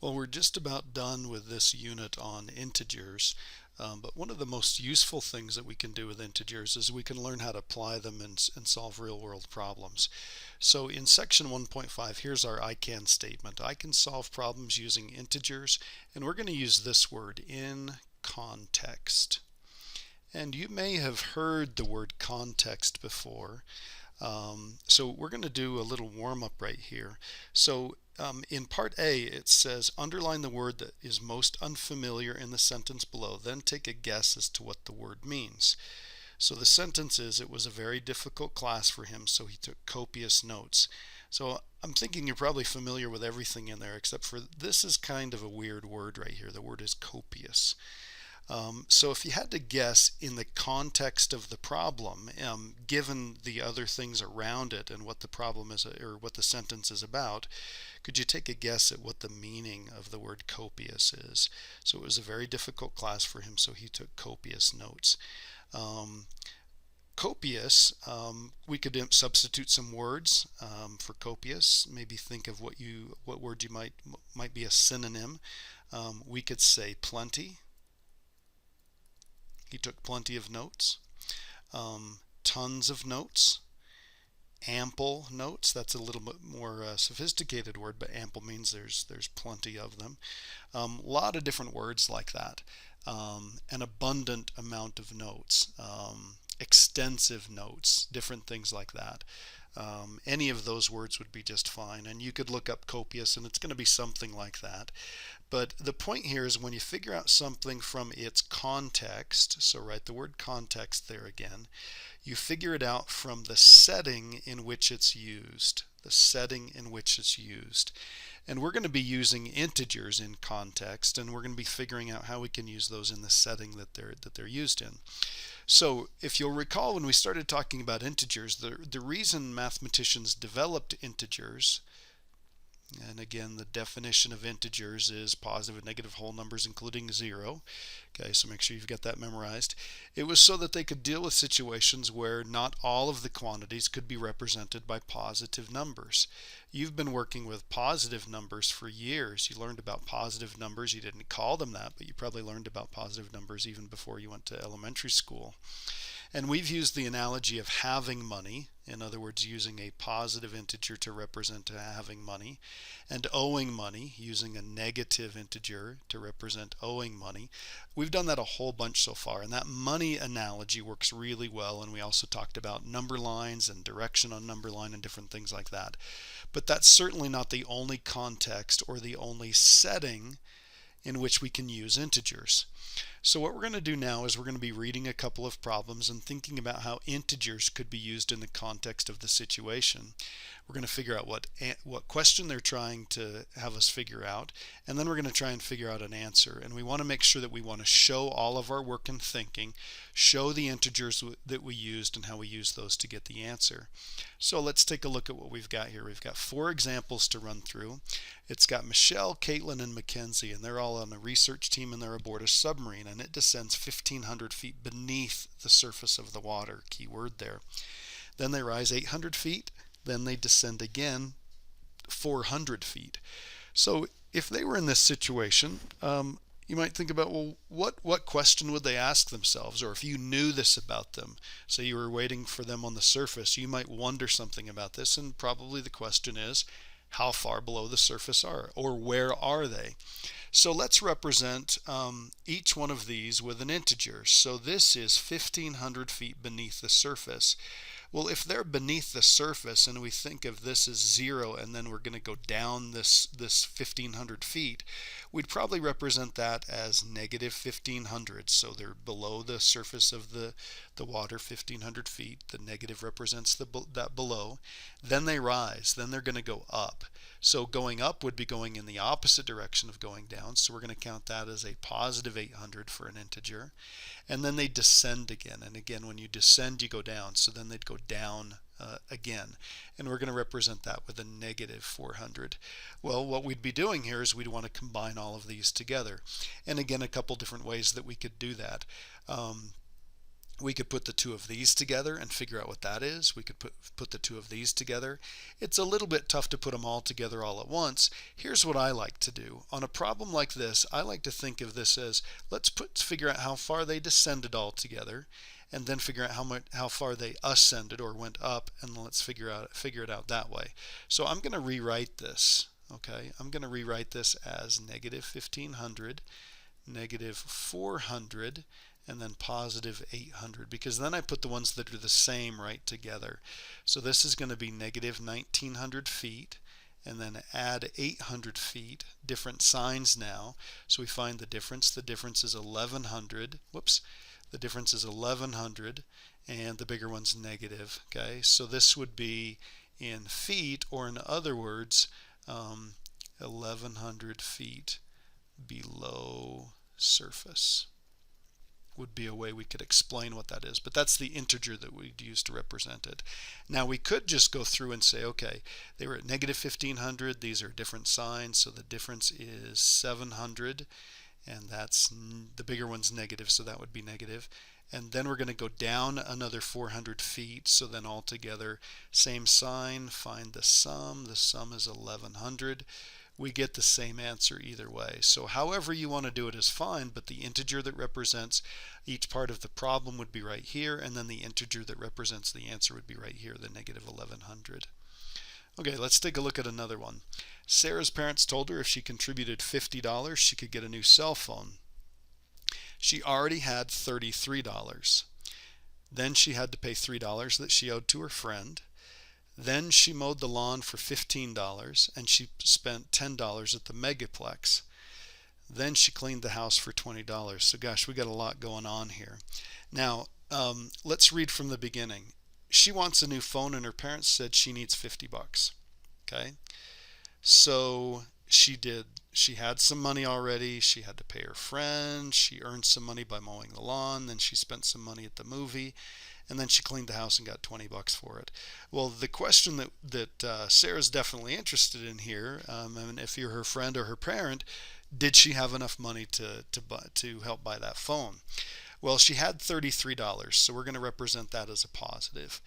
Well, we're just about done with this unit on integers, but one of the most useful things that we can do with integers is we can learn how to apply them and solve real-world problems. So in section 1.5, here's our I can statement. I can solve problems using integers, and we're going to use this word, in context. And you may have heard the word context before. So we're going to do a little warm-up right here. So in part A, it says underline the word that is most unfamiliar in the sentence below, then take a guess as to what the word means. So the sentence is, it was a very difficult class for him, so he took copious notes. So I'm thinking you're probably familiar with everything in there, except for this is kind of a weird word right here. The word is copious. So if you had to guess in the context of the problem, given the other things around it and what the problem is, or what the sentence is about, could you take a guess at what the meaning of the word copious is? So it was a very difficult class for him, so he took copious notes. Um, Copious, we could substitute some words for copious. Maybe think of what word you might be a synonym. We could say plenty. He took plenty of notes. Tons of notes. Ample notes. That's a little bit more sophisticated word, but ample means there's plenty of them. A lot of different words like that. An abundant amount of notes. Extensive notes, different things like that. Any of those words would be just fine, and you could look up copious and it's going to be something like that. But the point here is when you figure out something from its context, so write the word context there again, you figure it out from the setting in which it's used. The setting in which it's used. And we're going to be using integers in context, and we're going to be figuring out how we can use those in the setting that they're used in. So if you'll recall, when we started talking about integers, the reason mathematicians developed integers, and again, the definition of integers is positive and negative whole numbers including zero. Okay, so make sure you've got that memorized. It was so that they could deal with situations where not all of the quantities could be represented by positive numbers. You've been working with positive numbers for years. You learned about positive numbers. You didn't call them that, but you probably learned about positive numbers even before you went to elementary school. And we've used the analogy of having money, in other words, using a positive integer to represent having money, and owing money, using a negative integer to represent owing money. We've done that a whole bunch so far, and that money analogy works really well, and we also talked about number lines and direction on number line and different things like that. But that's certainly not the only context or the only setting in which we can use integers. So what we're going to do now is we're going to be reading a couple of problems and thinking about how integers could be used in the context of the situation. We're going to figure out what question they're trying to have us figure out, and then we're going to try and figure out an answer. And we want to make sure that we want to show all of our work and thinking, show the integers that we used and how we use those to get the answer. So let's take a look at what we've got here. We've got 4 examples to run through. It's got Michelle, Caitlin, and Mackenzie, and they're all on a research team, and they're aboard a submarine, and it descends 1,500 feet beneath the surface of the water. Key word there. Then they rise 800 feet. Then they descend again 400 feet. So if they were in this situation, you might think about, well, what question would they ask themselves? Or if you knew this about them, say you were waiting for them on the surface, you might wonder something about this, and probably the question is, how far below the surface are, or where are they? So let's represent each one of these with an integer. So this is 1,500 feet beneath the surface. Well, if they're beneath the surface and we think of this as 0 and then we're going to go down this 1,500 feet, we'd probably represent that as negative 1,500. So they're below the surface of the water 1,500 feet. The negative represents that below. Then they rise. Then they're going to go up. So going up would be going in the opposite direction of going down. So we're going to count that as a positive 800 for an integer. And then they descend again. And again, when you descend, you go down. So then they'd go down again. And we're going to represent that with a negative 400. Well, what we'd be doing here is we'd want to combine all of these together. And again, a couple different ways that we could do that. We could put the two of these together and figure out what that is. We could put the two of these together. It's a little bit tough to put them all together all at once. Here's what I like to do. On a problem like this, I like to think of this as, let's figure out how far they descended all together, and then figure out how far they ascended or went up, and let's figure it out that way. So I'm going to rewrite this. Okay, I'm going to rewrite this as negative 1500, negative 400, and then positive 800, because then I put the ones that are the same right together. So this is going to be negative 1900 feet, and then add 800 feet, different signs now. So we find the difference. The difference is 1100. Whoops. The difference is 1100, and the bigger one's negative. Okay, so this would be in feet, or in other words, 1100 feet below surface would be a way we could explain what that is. But that's the integer that we'd use to represent it. Now we could just go through and say, okay, they were at negative 1500. These are different signs, so the difference is 700, and that's the bigger one's negative, so that would be negative. And then we're going to go down another 400 feet, so then altogether, same sign, find the sum. The sum is 1100. We get the same answer either way. So however you want to do it is fine, but the integer that represents each part of the problem would be right here, and then the integer that represents the answer would be right here, the negative 1100. Okay, let's take a look at another one. Sarah's parents told her if she contributed $50, she could get a new cell phone. She already had $33. Then she had to pay $3 that she owed to her friend. Then she mowed the lawn for $15, and she spent $10 at the Megaplex. Then she cleaned the house for $20. So gosh, we got a lot going on here. Now, let's read from the beginning. She wants a new phone, and her parents said she needs $50. Okay, so she did. She had some money already. She had to pay her friend. She earned some money by mowing the lawn. Then she spent some money at the movie. And then she cleaned the house and got $20 for it. Well, the question that Sarah's definitely interested in here, and if you're her friend or her parent, did she have enough money to help buy that phone? Well, she had $33, so we're going to represent that as a positive.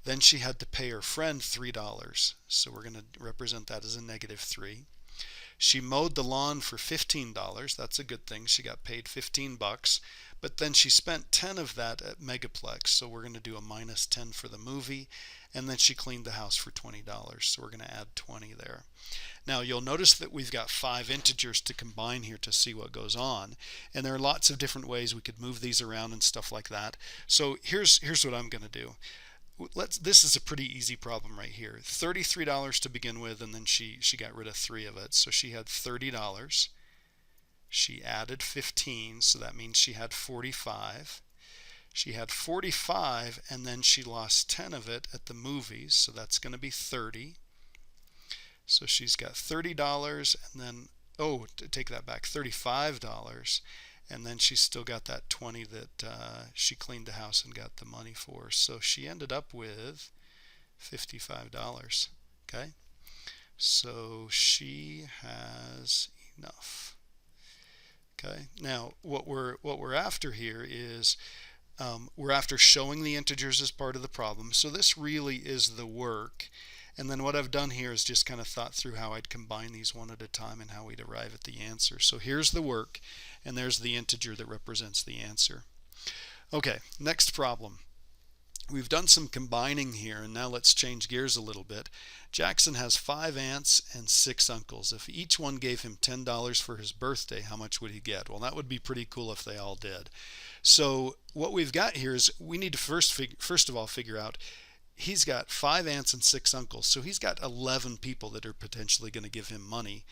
Then she had to pay her friend $3, so we're going to represent that as a negative 3. She mowed the lawn for $15. That's a good thing. She got paid $15. But then she spent 10 of that at Megaplex, so we're going to do a minus 10 for the movie. And then she cleaned the house for $20, so we're going to add 20 there. Now you'll notice that we've got 5 integers to combine here to see what goes on. And there are lots of different ways we could move these around and stuff like that. So here's what I'm going to do. This is a pretty easy problem right here. $33 to begin with, and then she got rid of 3 of it. So she had $30. She added 15, so that means she had 45. She had 45, and then she lost 10 of it at the movies, so that's going to be 30. So she's got $30, and then, oh, to take that back, $35, and then she's still got that 20 that she cleaned the house and got the money for. So she ended up with $55. Okay, so she has enough. Okay, now what we're after here is we're after showing the integers as part of the problem. So this really is the work. And then what I've done here is just kind of thought through how I'd combine these one at a time and how we'd arrive at the answer. So here's the work, and there's the integer that represents the answer. Okay, next problem. We've done some combining here, and now let's change gears a little bit. Jackson has 5 aunts and 6 uncles. If each one gave him $10 for his birthday, how much would he get? Well, that would be pretty cool if they all did. So what we've got here is we need to first of all figure out he's got 5 aunts and 6 uncles, so he's got 11 people that are potentially going to give him money.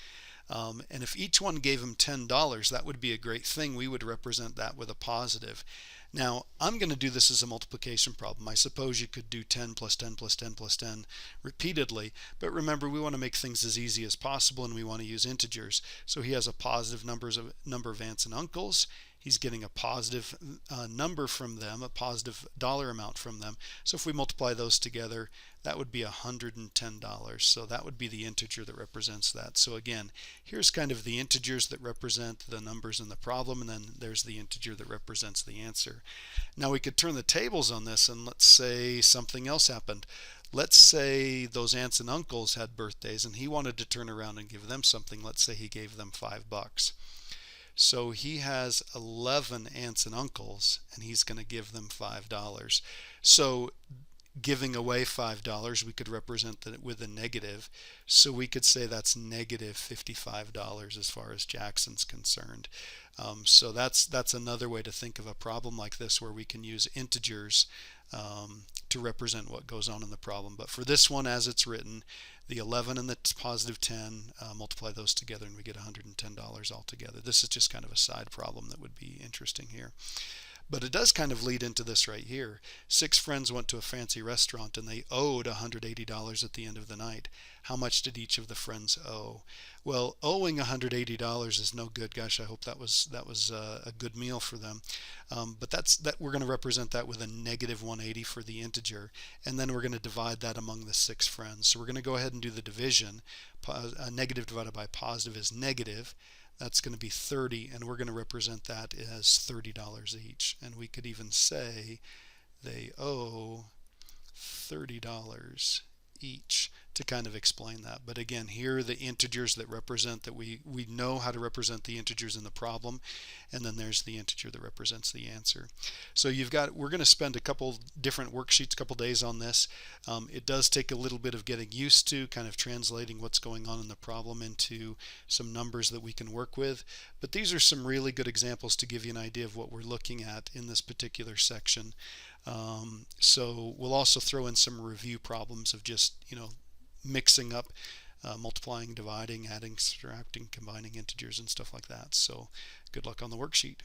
And if each one gave him $10, that would be a great thing. We would represent that with a positive. Now, I'm going to do this as a multiplication problem. I suppose you could do 10 plus 10 plus 10 plus 10 repeatedly, but remember, we want to make things as easy as possible, and we want to use integers. So he has a positive number of aunts and uncles. He's getting a positive number from them, a positive dollar amount from them. So if we multiply those together, that would be $110. So that would be the integer that represents that. So again, here's kind of the integers that represent the numbers in the problem, and then there's the integer that represents the answer. Now we could turn the tables on this, and let's say something else happened. Let's say those aunts and uncles had birthdays and he wanted to turn around and give them something. Let's say he gave them $5. So he has 11 aunts and uncles and he's going to give them $5. So giving away $5, we could represent that with a negative. So we could say that's negative $55 as far as Jackson's concerned. So that's another way to think of a problem like this, where we can use integers to represent what goes on in the problem. But for this one, as it's written, the 11 and the positive 10, multiply those together and we get $110 altogether. This is just kind of a side problem that would be interesting here. But it does kind of lead into this right here. 6 friends went to a fancy restaurant and they owed $180 at the end of the night. How much did each of the friends owe? Well, owing $180 is no good. Gosh, I hope that was a good meal for them. But that we're going to represent that with a negative 180 for the integer, and then we're going to divide that among the 6 friends. So we're going to go ahead and do the division. Negative divided by positive is negative. That's going to be 30, and we're going to represent that as $30 each. And we could even say they owe $30 each to kind of explain that. But again, here are the integers that represent that we know how to represent the integers in the problem, and then there's the integer that represents the answer. So we're going to spend a couple different worksheets, a couple days on this. It does take a little bit of getting used to kind of translating what's going on in the problem into some numbers that we can work with. But these are some really good examples to give you an idea of what we're looking at in this particular section. So we'll also throw in some review problems of just, mixing up, multiplying, dividing, adding, subtracting, combining integers and stuff like that. So good luck on the worksheet.